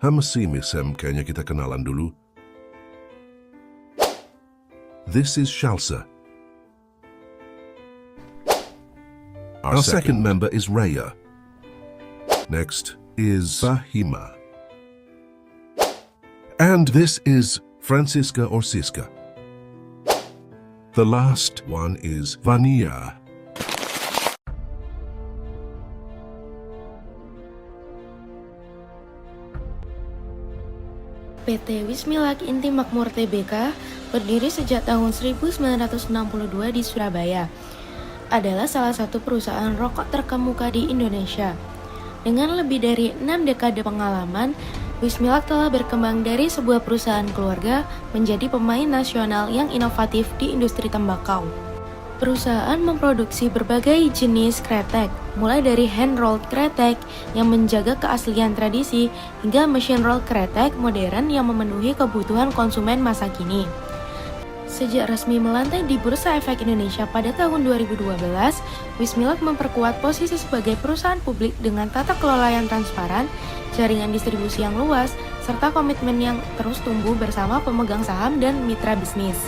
Hamasim, kayaknya kita kenalan dulu. This is Shalsa. Our second member is Raya. Next is Fahima. And this is Francisca or Siska. The last one is Vania. PT Wismilak Inti Makmur Tbk berdiri sejak tahun 1962 di Surabaya. Adalah salah satu perusahaan rokok terkemuka di Indonesia. Dengan lebih dari 6 dekade pengalaman, Wismilak telah berkembang dari sebuah perusahaan keluarga menjadi pemain nasional yang inovatif di industri tembakau. Perusahaan memproduksi berbagai jenis kretek, mulai dari hand-rolled kretek yang menjaga keaslian tradisi hingga machine-rolled kretek modern yang memenuhi kebutuhan konsumen masa kini. Sejak resmi melantai di Bursa Efek Indonesia pada tahun 2012, Wismilak memperkuat posisi sebagai perusahaan publik dengan tata kelola yang transparan, jaringan distribusi yang luas, serta komitmen yang terus tumbuh bersama pemegang saham dan mitra bisnis.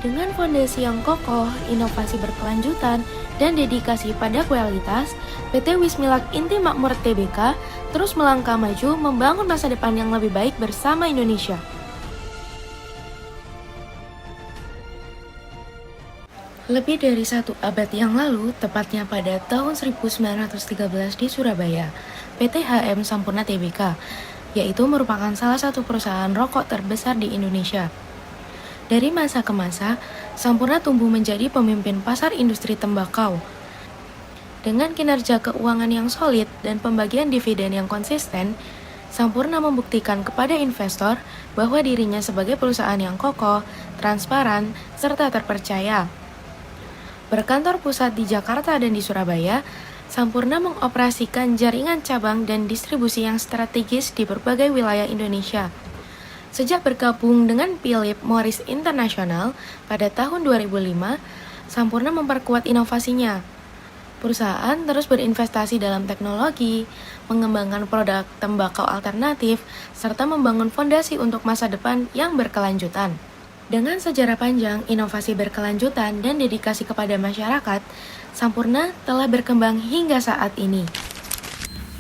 Dengan fondasi yang kokoh, inovasi berkelanjutan, dan dedikasi pada kualitas, PT Wismilak Inti Makmur Tbk terus melangkah maju membangun masa depan yang lebih baik bersama Indonesia. Lebih dari 1 abad yang lalu, tepatnya pada tahun 1913 di Surabaya, PT HM Sampurna Tbk, yaitu merupakan salah satu perusahaan rokok terbesar di Indonesia. Dari masa ke masa, Sampurna tumbuh menjadi pemimpin pasar industri tembakau. Dengan kinerja keuangan yang solid dan pembagian dividen yang konsisten, Sampurna membuktikan kepada investor bahwa dirinya sebagai perusahaan yang kokoh, transparan, serta terpercaya. Berkantor pusat di Jakarta dan di Surabaya, Sampurna mengoperasikan jaringan cabang dan distribusi yang strategis di berbagai wilayah Indonesia. Sejak bergabung dengan Philip Morris International pada tahun 2005, Sampurna memperkuat inovasinya. Perusahaan terus berinvestasi dalam teknologi, mengembangkan produk tembakau alternatif, serta membangun fondasi untuk masa depan yang berkelanjutan. Dengan sejarah panjang, inovasi berkelanjutan, dan dedikasi kepada masyarakat, Sampurna telah berkembang hingga saat ini.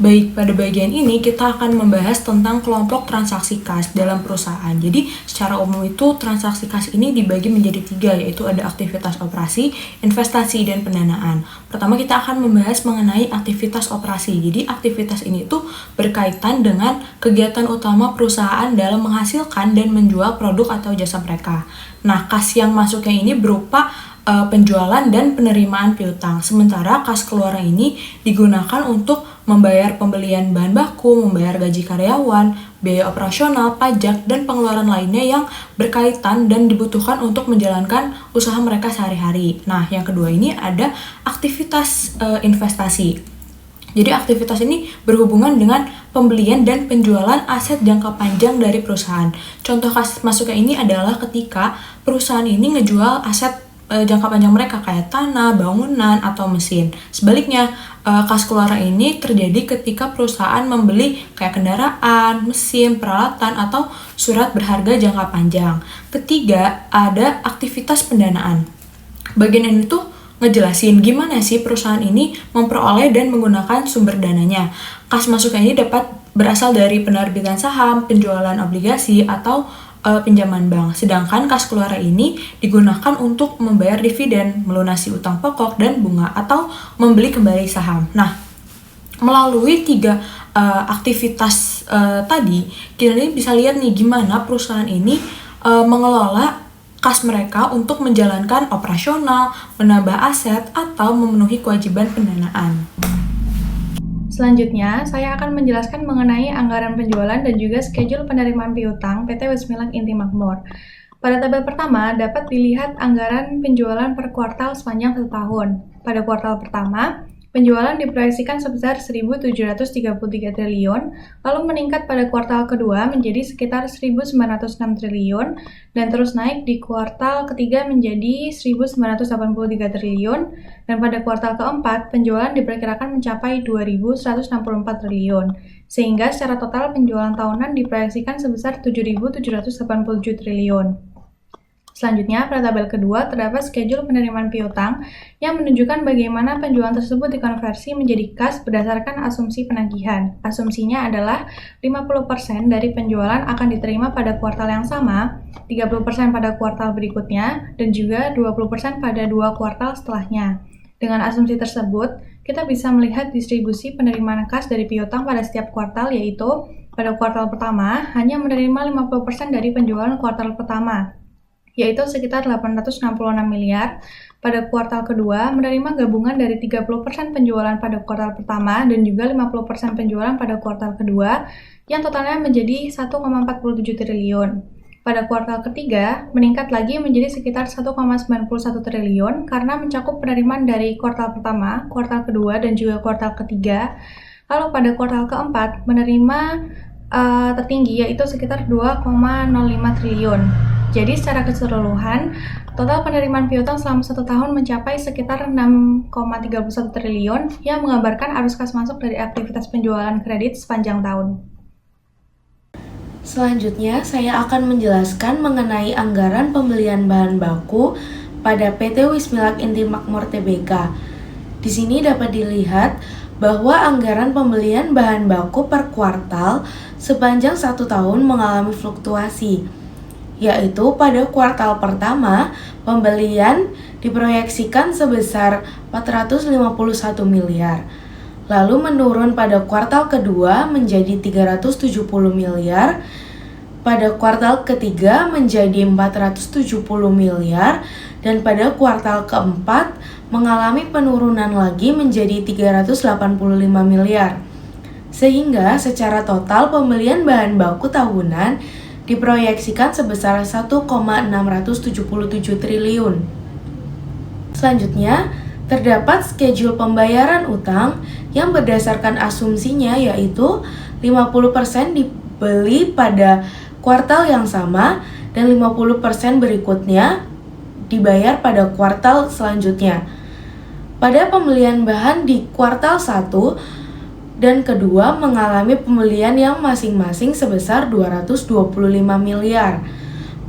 Baik, pada bagian ini kita akan membahas tentang kelompok transaksi kas dalam perusahaan. Jadi, secara umum itu transaksi kas ini dibagi menjadi 3, yaitu ada aktivitas operasi, investasi, dan pendanaan. Pertama, kita akan membahas mengenai aktivitas operasi. Jadi, aktivitas ini tuh berkaitan dengan kegiatan utama perusahaan dalam menghasilkan dan menjual produk atau jasa mereka. Nah, kas yang masuknya ini berupa penjualan dan penerimaan piutang. Sementara kas keluaran ini digunakan untuk membayar pembelian bahan baku, membayar gaji karyawan, biaya operasional, pajak, dan pengeluaran lainnya yang berkaitan dan dibutuhkan untuk menjalankan usaha mereka sehari-hari. Nah, yang kedua ini ada aktivitas investasi. Jadi aktivitas ini berhubungan dengan pembelian dan penjualan aset jangka panjang dari perusahaan. Contoh kas masuknya ini adalah ketika perusahaan ini ngejual aset jangka panjang mereka kayak tanah, bangunan, atau mesin. Sebaliknya, kas keluaran ini terjadi ketika perusahaan membeli kayak kendaraan, mesin, peralatan, atau surat berharga jangka panjang. Ketiga, ada aktivitas pendanaan. Bagian ini tuh ngejelasin gimana sih perusahaan ini memperoleh dan menggunakan sumber dananya. Kas masuknya ini dapat berasal dari penerbitan saham, penjualan obligasi, atau pinjaman bank. Sedangkan kas keluaran ini digunakan untuk membayar dividen, melunasi utang pokok dan bunga, atau membeli kembali saham. Nah, melalui 3 aktivitas tadi, kita bisa lihat nih gimana perusahaan ini mengelola kas mereka untuk menjalankan operasional, menambah aset, atau memenuhi kewajiban pendanaan. Selanjutnya, saya akan menjelaskan mengenai anggaran penjualan dan juga schedule penerimaan piutang PT Wismilak Inti Makmur. Pada tabel pertama, dapat dilihat anggaran penjualan per kuartal sepanjang 1 tahun. Pada kuartal pertama, penjualan diproyeksikan sebesar 1.733 triliun, lalu meningkat pada kuartal kedua menjadi sekitar 1.906 triliun, dan terus naik di kuartal ketiga menjadi 1.983 triliun, dan pada kuartal keempat, penjualan diperkirakan mencapai 2.164 triliun. sehingga secara total penjualan tahunan diproyeksikan sebesar 7.787 triliun. Selanjutnya, pada tabel kedua terdapat schedule penerimaan piutang yang menunjukkan bagaimana penjualan tersebut dikonversi menjadi kas berdasarkan asumsi penagihan. Asumsinya adalah 50% dari penjualan akan diterima pada kuartal yang sama, 30% pada kuartal berikutnya, dan juga 20% pada 2 kuartal setelahnya. Dengan asumsi tersebut, kita bisa melihat distribusi penerimaan kas dari piutang pada setiap kuartal, yaitu pada kuartal pertama hanya menerima 50% dari penjualan kuartal pertama, yaitu sekitar 866 miliar. Pada kuartal kedua, menerima gabungan dari 30% penjualan pada kuartal pertama dan juga 50% penjualan pada kuartal kedua, yang totalnya menjadi 1,47 triliun. Pada kuartal ketiga, meningkat lagi menjadi sekitar 1,91 triliun karena mencakup penerimaan dari kuartal pertama, kuartal kedua, dan juga kuartal ketiga. Lalu pada kuartal keempat, menerima tertinggi yaitu sekitar 2,05 triliun. Jadi secara keseluruhan, total penerimaan piutang selama 1 tahun mencapai sekitar 6,31 triliun yang menggambarkan arus kas masuk dari aktivitas penjualan kredit sepanjang tahun. Selanjutnya, saya akan menjelaskan mengenai anggaran pembelian bahan baku pada PT Wismilak Inti Makmur Tbk. Di sini dapat dilihat bahwa anggaran pembelian bahan baku per kuartal sepanjang 1 tahun mengalami fluktuasi, yaitu pada kuartal pertama, pembelian diproyeksikan sebesar 451 miliar, lalu menurun pada kuartal kedua menjadi 370 miliar, pada kuartal ketiga menjadi 470 miliar, dan pada kuartal keempat mengalami penurunan lagi menjadi 385 miliar. Sehingga secara total pembelian bahan baku tahunan diproyeksikan sebesar 1,677 triliun. Selanjutnya, terdapat schedule pembayaran utang yang berdasarkan asumsinya yaitu 50% dibeli pada kuartal yang sama dan 50% berikutnya dibayar pada kuartal selanjutnya. Pada pembelian bahan di kuartal 1 dan kedua mengalami pembelian yang masing-masing sebesar 225 miliar.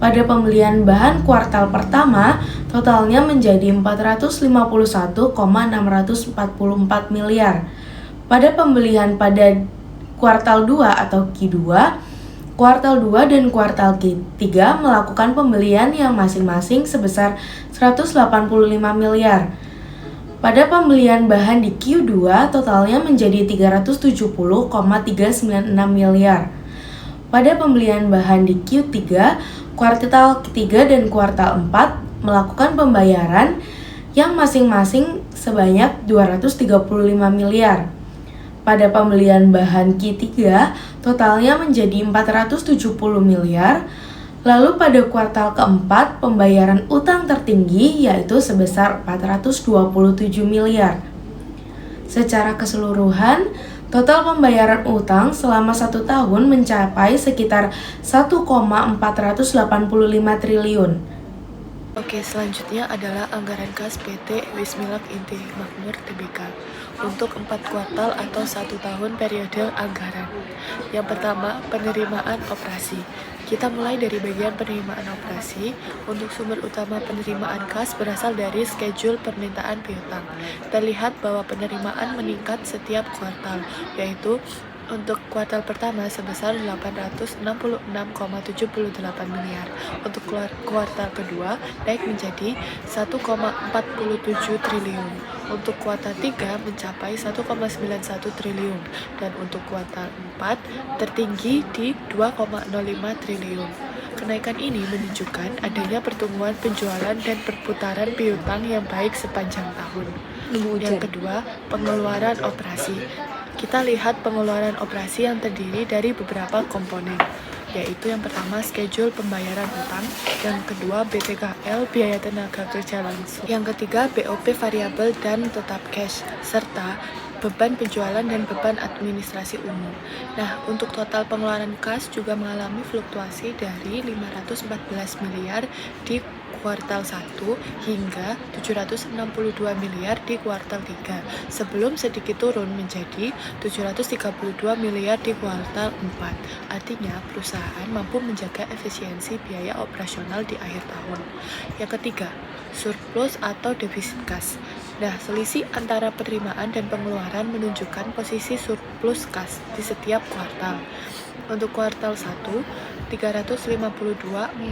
Pada pembelian bahan kuartal pertama, totalnya menjadi 451,644 miliar. Pada pembelian pada kuartal 2 atau Q2, kuartal 2 dan kuartal Q3 melakukan pembelian yang masing-masing sebesar 185 miliar. Pada pembelian bahan di Q2, totalnya menjadi 370,396 miliar. Pada pembelian bahan di Q3, kuartal ketiga dan kuartal 4 melakukan pembayaran yang masing-masing sebanyak 235 miliar. Pada pembelian bahan Q3, totalnya menjadi 470 miliar. Lalu pada kuartal keempat, pembayaran utang tertinggi yaitu sebesar 427 miliar. Secara keseluruhan, total pembayaran utang selama 1 tahun mencapai sekitar 1,485 triliun. Oke, selanjutnya adalah anggaran kas PT Wismilak Inti Makmur Tbk untuk 4 kuartal atau 1 tahun periode anggaran. Yang pertama, penerimaan operasi. Kita mulai dari bagian penerimaan operasi. Untuk sumber utama penerimaan kas berasal dari schedule permintaan piutang. Terlihat bahwa penerimaan meningkat setiap kuartal, yaitu untuk kuartal pertama sebesar 866,78 miliar. Untuk kuartal kedua naik menjadi 1,47 triliun. Untuk kuartal 3 mencapai 1,91 triliun. Dan untuk kuartal 4 tertinggi di 2,05 triliun. Kenaikan ini menunjukkan adanya pertumbuhan penjualan dan perputaran piutang yang baik sepanjang tahun. Yang kedua, pengeluaran operasi. Kita lihat pengeluaran operasi yang terdiri dari beberapa komponen, yaitu yang pertama schedule pembayaran utang, yang kedua BPKL biaya tenaga kerja langsung, yang ketiga BOP variabel dan tetap cash, serta beban penjualan dan beban administrasi umum. Nah, untuk total pengeluaran kas juga mengalami fluktuasi dari 514 miliar di kuartal 1 hingga 762 miliar di kuartal 3, sebelum sedikit turun menjadi 732 miliar di kuartal 4. Artinya, perusahaan mampu menjaga efisiensi biaya operasional di akhir tahun. Yang ketiga, surplus atau defisit kas. Nah, selisih antara penerimaan dan pengeluaran menunjukkan posisi surplus kas di setiap kuartal. Untuk kuartal 1, 352,45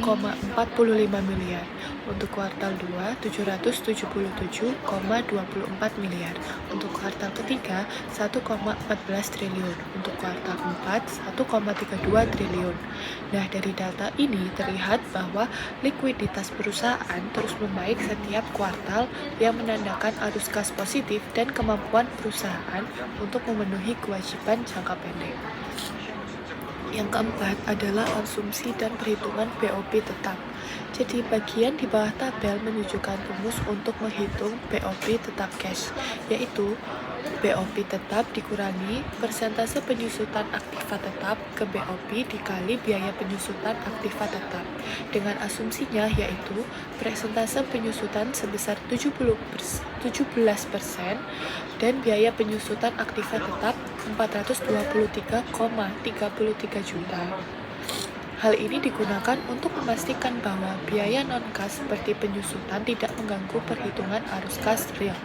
miliar. Untuk kuartal 2, 777,24 miliar. Untuk kuartal ketiga, 1,14 triliun. Untuk kuartal 4, 1,32 triliun. Nah, dari data ini terlihat bahwa likuiditas perusahaan terus membaik setiap kuartal yang menandakan arus kas positif dan kemampuan perusahaan untuk memenuhi kewajiban jangka pendek. Yang keempat adalah konsumsi dan perhitungan BOP tetap. Jadi bagian di bawah tabel menunjukkan rumus untuk menghitung BOP tetap cash, yaitu BOP tetap dikurangi persentase penyusutan aktiva tetap ke BOP dikali biaya penyusutan aktiva tetap, dengan asumsinya yaitu persentase penyusutan sebesar 17% dan biaya penyusutan aktiva tetap 423,33 juta. Hal ini digunakan untuk memastikan bahwa biaya non-kas seperti penyusutan tidak mengganggu perhitungan arus kas real.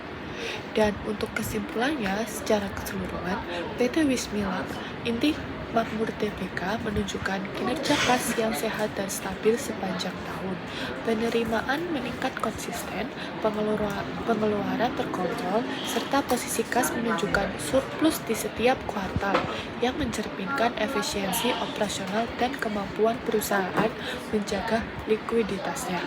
Dan untuk kesimpulannya, secara keseluruhan, PT Wismilak Inti Makmur Tbk menunjukkan kinerja kas yang sehat dan stabil sepanjang tahun. Penerimaan meningkat konsisten, pengeluaran terkontrol, serta posisi kas menunjukkan surplus di setiap kuartal yang mencerminkan efisiensi operasional dan kemampuan perusahaan menjaga likuiditasnya.